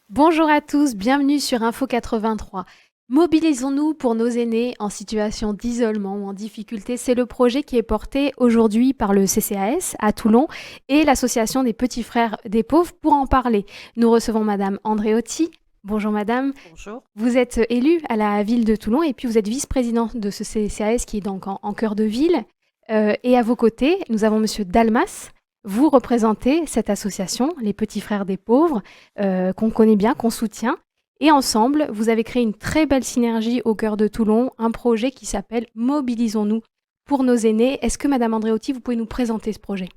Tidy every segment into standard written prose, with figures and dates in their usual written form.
Bonjour à tous, bienvenue sur Info 83. Mobilisons-nous pour nos aînés en situation d'isolement ou en difficulté. C'est le projet qui est porté aujourd'hui par le CCAS à Toulon et l'Association des petits frères des pauvres. Pour en parler, nous recevons Madame Andréotti. Bonjour Madame, Bonjour. vous êtes élue à la ville de Toulon et puis vous êtes vice-présidente de ce CCAS qui est donc en cœur de ville. Et à vos côtés, nous avons Monsieur Dalmas. Vous représentez cette association, les Petits Frères des Pauvres, qu'on connaît bien, qu'on soutient. Et ensemble, vous avez créé une très belle synergie au cœur de Toulon, un projet qui s'appelle Mobilisons-nous pour nos aînés. Est-ce que Madame Andréotti, vous pouvez nous présenter ce projet?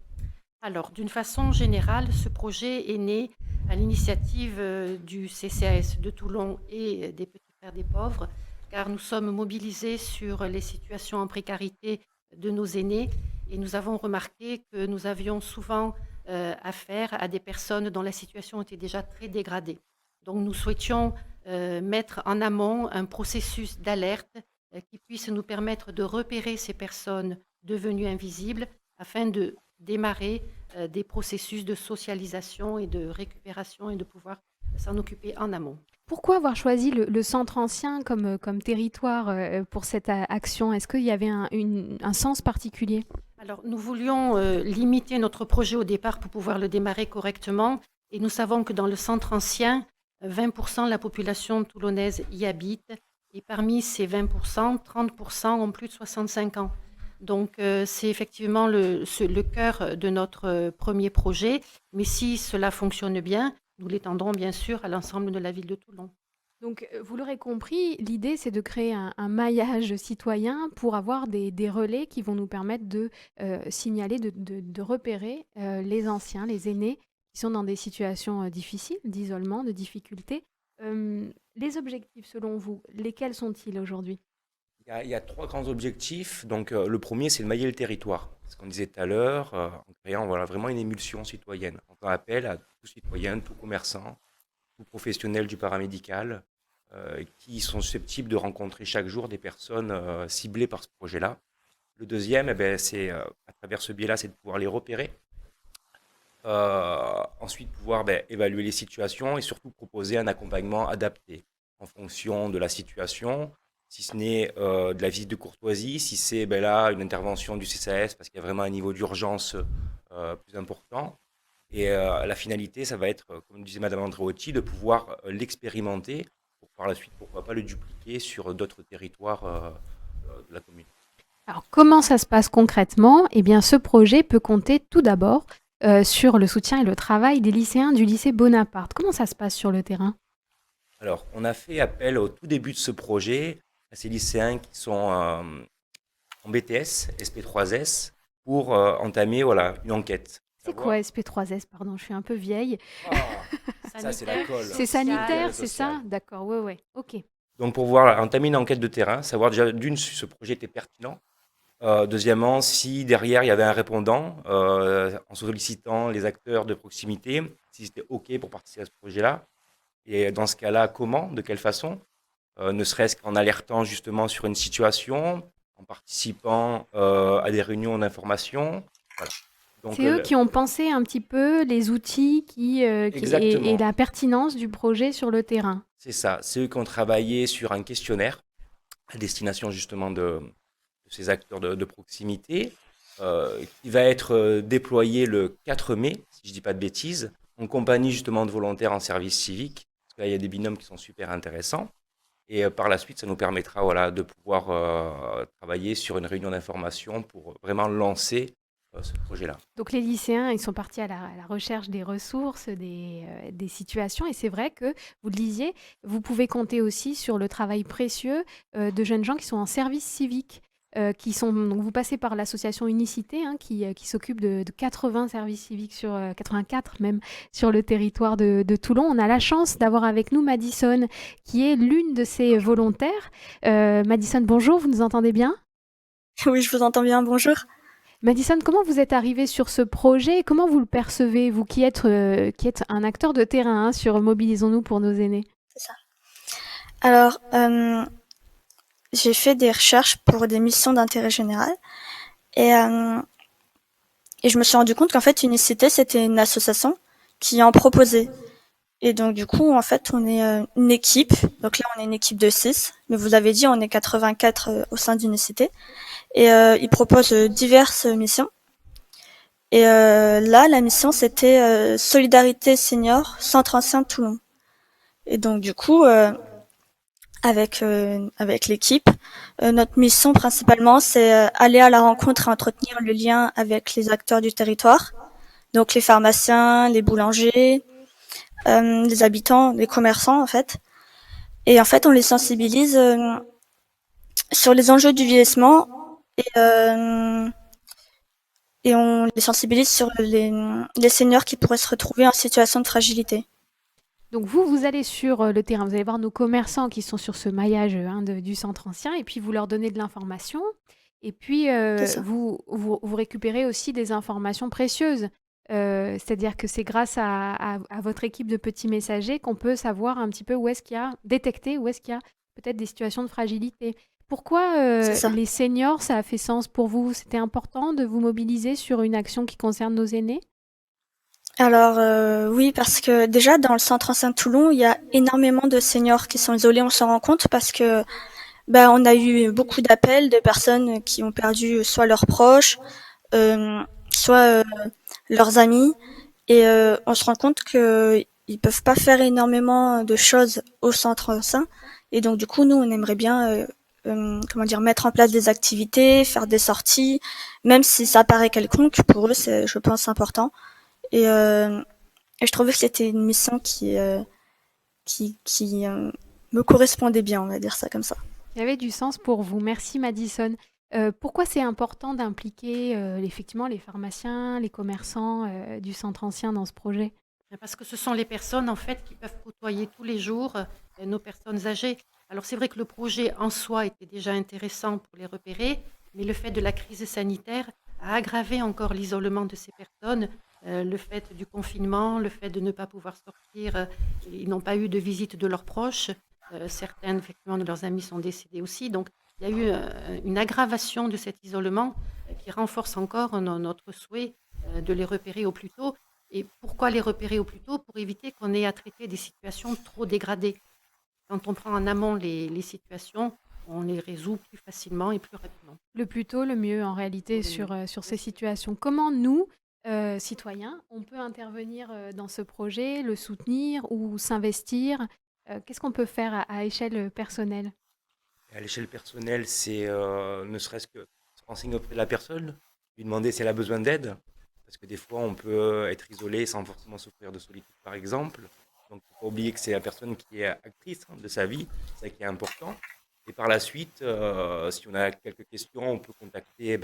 Alors, d'une façon générale, ce projet est né à l'initiative du CCAS de Toulon et des Petits Frères des Pauvres, car nous sommes mobilisés sur les situations en précarité de nos aînés et nous avons remarqué que nous avions souvent affaire à des personnes dont la situation était déjà très dégradée. Donc, nous souhaitions mettre en amont un processus d'alerte qui puisse nous permettre de repérer ces personnes devenues invisibles afin de démarrer des processus de socialisation et de récupération et de pouvoir s'en occuper en amont. Pourquoi avoir choisi le centre ancien comme territoire pour cette action? Est-ce qu'il y avait un sens particulier? Alors, nous voulions limiter notre projet au départ pour pouvoir le démarrer correctement et nous savons que dans le centre ancien, 20% de la population toulonnaise y habite et parmi ces 20%, 30% ont plus de 65 ans. Donc, c'est effectivement le cœur de notre premier projet, mais si cela fonctionne bien, nous l'étendrons bien sûr à l'ensemble de la ville de Toulon. Donc, vous l'aurez compris, l'idée, c'est de créer un maillage citoyen pour avoir des relais qui vont nous permettre de signaler, de repérer les anciens, les aînés qui sont dans des situations difficiles, d'isolement, de difficulté. Les objectifs, selon vous, lesquels sont-ils aujourd'hui? Il y a trois grands objectifs. Donc, le premier, c'est de mailler le territoire. Ce qu'on disait tout à l'heure, en créant voilà, vraiment une émulsion citoyenne. On fait appel à tout citoyen, tout commerçant, tout professionnel du paramédical, qui sont susceptibles de rencontrer chaque jour des personnes ciblées par ce projet-là. Le deuxième, eh ben, c'est à travers ce biais-là, c'est de pouvoir les repérer. Ensuite, pouvoir évaluer les situations et surtout proposer un accompagnement adapté en fonction de la situation, si ce n'est de la visite de courtoisie, si c'est là une intervention du CCAS parce qu'il y a vraiment un niveau d'urgence plus important. Et la finalité, ça va être, comme disait Madame Andréotti, de pouvoir l'expérimenter pour par la suite, pourquoi pas le dupliquer sur d'autres territoires de la commune. Alors, comment ça se passe concrètement? Eh bien, ce projet peut compter tout d'abord sur le soutien et le travail des lycéens du lycée Bonaparte. Comment ça se passe sur le terrain? Alors, on a fait appel au tout début de ce projet à ces lycéens qui sont en BTS, SP3S, pour entamer voilà, une enquête. C'est quoi SP3S? Pardon, je suis un peu vieille. Ça, c'est la Sanitaire, colle. C'est social. sanitaire, c'est ça? D'accord, ouais, ouais, ok. Donc, pour pouvoir entamer une enquête de terrain, savoir déjà d'une si ce projet était pertinent. Deuxièmement, si derrière il y avait un répondant, en sollicitant les acteurs de proximité, si c'était OK pour participer à ce projet-là. Et dans ce cas-là, comment, de quelle façon? Ne serait-ce qu'en alertant justement sur une situation, en participant à des réunions d'information. Voilà. Donc, C'est eux qui ont pensé un petit peu les outils et exactement, la pertinence du projet sur le terrain. c'est ça. C'est eux qui ont travaillé sur un questionnaire à destination justement de ces acteurs de proximité, qui va être déployé le 4 mai, si je ne dis pas de bêtises, en compagnie justement de volontaires en service civique. Parce que là, il y a des binômes qui sont super intéressants. Et par la suite, ça nous permettra voilà, de pouvoir travailler sur une réunion d'information pour vraiment lancer ce projet-là. Donc les lycéens, ils sont partis à la recherche des ressources, des situations. Et c'est vrai que, vous le disiez, vous pouvez compter aussi sur le travail précieux de jeunes gens qui sont en service civique. Donc vous passez par l'association Unicité, hein, qui s'occupe de 80 services civiques, 84 même, sur le territoire de Toulon. On a la chance d'avoir avec nous Madison, qui est l'une de ces volontaires. Madison, bonjour, vous nous entendez bien? Oui, je vous entends bien, bonjour. Madison, comment vous êtes arrivée sur ce projet et comment vous le percevez, vous qui êtes un acteur de terrain hein, sur Mobilisons-nous pour nos aînés? C'est ça. Alors, j'ai fait des recherches pour des missions d'intérêt général et, euh, et je me suis rendu compte qu'en fait, Unicité, c'était une association qui en proposait. Et donc du coup, en fait, on est une équipe. Donc là, on est une équipe de 6. Mais vous avez dit, on est 84 au sein d'Unicité. Et ils proposent diverses missions. Et là, la mission, c'était Solidarité Senior, Centre Ancien de Toulon. Et donc du coup, avec l'équipe, notre mission principalement, c'est aller à la rencontre et entretenir le lien avec les acteurs du territoire. Donc les pharmaciens, les boulangers, les habitants, les commerçants en fait. Et en fait, on les sensibilise sur les enjeux du vieillissement et, euh, et on les sensibilise sur les seniors qui pourraient se retrouver en situation de fragilité. Donc vous allez sur le terrain, vous allez voir nos commerçants qui sont sur ce maillage du centre ancien, et puis vous leur donnez de l'information, et puis C'est ça. vous récupérez aussi des informations précieuses. C'est-à-dire que c'est grâce à votre équipe de petits messagers qu'on peut savoir un petit peu où est-ce qu'il y a, détecter où est-ce qu'il y a peut-être des situations de fragilité. Pourquoi C'est ça. les seniors, ça a fait sens pour vous? C'était important de vous mobiliser sur une action qui concerne nos aînés? Alors oui, parce que déjà dans le centre ancien de Toulon, il y a énormément de seniors qui sont isolés, on s'en rend compte parce que on a eu beaucoup d'appels de personnes qui ont perdu soit leurs proches, euh, soit leurs amis, et on se rend compte que ils peuvent pas faire énormément de choses au centre ancien, et donc du coup nous on aimerait bien comment dire, mettre en place des activités, faire des sorties, même si ça paraît quelconque, pour eux c'est, je pense, important. Et, euh, et je trouvais que c'était une mission qui me correspondait bien, on va dire ça comme ça. Il y avait du sens pour vous. Merci Madison. Pourquoi c'est important d'impliquer effectivement les pharmaciens, les commerçants du centre ancien dans ce projet? Parce que ce sont les personnes en fait qui peuvent côtoyer tous les jours nos personnes âgées. Alors c'est vrai que le projet en soi était déjà intéressant pour les repérer, mais le fait de la crise sanitaire a aggravé encore l'isolement de ces personnes. Le fait du confinement, le fait de ne pas pouvoir sortir, ils n'ont pas eu de visite de leurs proches. Certains, effectivement, de leurs amis sont décédés aussi. Donc il y a eu une aggravation de cet isolement qui renforce encore notre souhait de les repérer au plus tôt. Et pourquoi les repérer au plus tôt? Pour éviter qu'on ait à traiter des situations trop dégradées. Quand on prend en amont les situations, on les résout plus facilement et plus rapidement. Le plus tôt, le mieux en réalité Pour le mieux. sur ces situations. Comment nous, citoyens, on peut intervenir dans ce projet, le soutenir ou s'investir? Qu'est-ce qu'on peut faire à échelle personnelle? Et à l'échelle personnelle, c'est ne serait-ce que se renseigner auprès de la personne, lui demander si elle a besoin d'aide, parce que des fois, on peut être isolé sans forcément souffrir de solitude, par exemple. Donc, il ne faut pas oublier que c'est la personne qui est actrice de sa vie, c'est ça qui est important. Et par la suite, si on a quelques questions, on peut contacter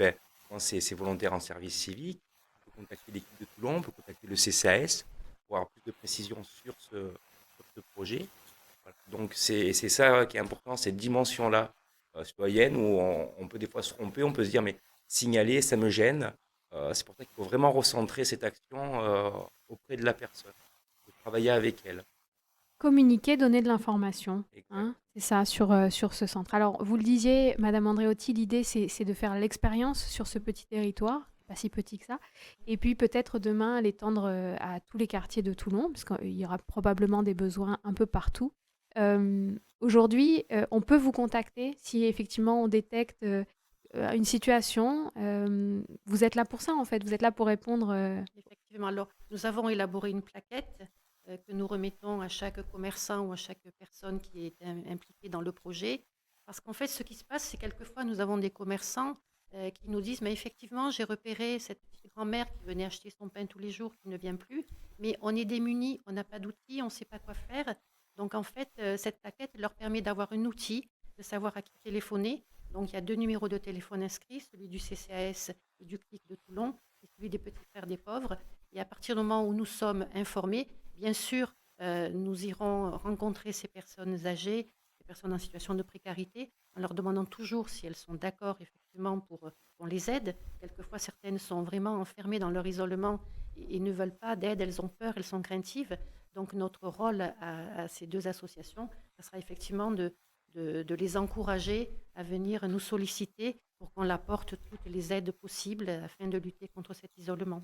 ces volontaires en service civique, on peut contacter l'équipe de Toulon, on peut contacter le CCAS pour avoir plus de précisions sur ce projet. Voilà. Donc c'est ça qui est important, cette dimension-là citoyenne où on peut des fois se tromper, on peut se dire mais signaler, ça me gêne. C'est pour ça qu'il faut vraiment recentrer cette action auprès de la personne, de travailler avec elle. Communiquer, donner de l'information, Exact. hein, c'est ça, sur ce centre. Alors, vous le disiez, Madame Andréotti, l'idée, c'est de faire l'expérience sur ce petit territoire, pas si petit que ça, et puis peut-être demain l'étendre à tous les quartiers de Toulon, parce qu'il y aura probablement des besoins un peu partout. Aujourd'hui, on peut vous contacter si effectivement on détecte une situation. Vous êtes là pour ça, en fait, vous êtes là pour répondre. Effectivement, alors nous avons élaboré une plaquette que nous remettons à chaque commerçant ou à chaque personne qui est impliquée dans le projet. Parce qu'en fait, ce qui se passe, c'est quelquefois nous avons des commerçants qui nous disent, mais effectivement, j'ai repéré cette petite grand-mère qui venait acheter son pain tous les jours, qui ne vient plus, mais on est démunis, on n'a pas d'outils, on ne sait pas quoi faire. Donc en fait, cette plaquette leur permet d'avoir un outil, de savoir à qui téléphoner. Donc il y a 2 numéros de téléphone inscrits, celui du CCAS et du CLIC de Toulon, et celui des Petits Frères des Pauvres. Et à partir du moment où nous sommes informés, bien sûr, nous irons rencontrer ces personnes âgées, ces personnes en situation de précarité, en leur demandant toujours si elles sont d'accord effectivement pour qu'on les aide. Quelquefois, certaines sont vraiment enfermées dans leur isolement et ne veulent pas d'aide, elles ont peur, elles sont craintives. Donc notre rôle à ces deux associations, ça sera effectivement de les encourager à venir nous solliciter pour qu'on apporte toutes les aides possibles afin de lutter contre cet isolement.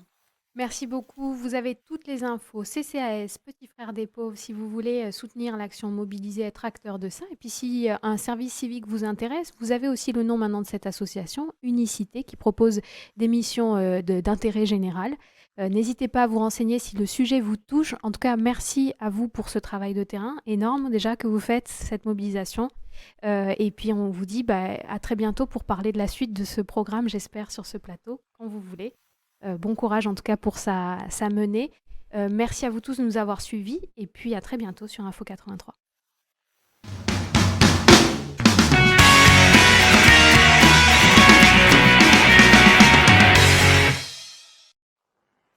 Merci beaucoup. Vous avez toutes les infos. CCAS, Petit Frère des Pauvres, si vous voulez soutenir l'action, mobiliser, être acteur de ça. Et puis si un service civique vous intéresse, vous avez aussi le nom maintenant de cette association, Unicité, qui propose des missions d'intérêt général. N'hésitez pas à vous renseigner si le sujet vous touche. En tout cas, merci à vous pour ce travail de terrain énorme déjà que vous faites, cette mobilisation. Et puis on vous dit à très bientôt pour parler de la suite de ce programme, j'espère, sur ce plateau, quand vous voulez. Bon courage en tout cas pour sa menée. Merci à vous tous de nous avoir suivis et puis à très bientôt sur Info 83.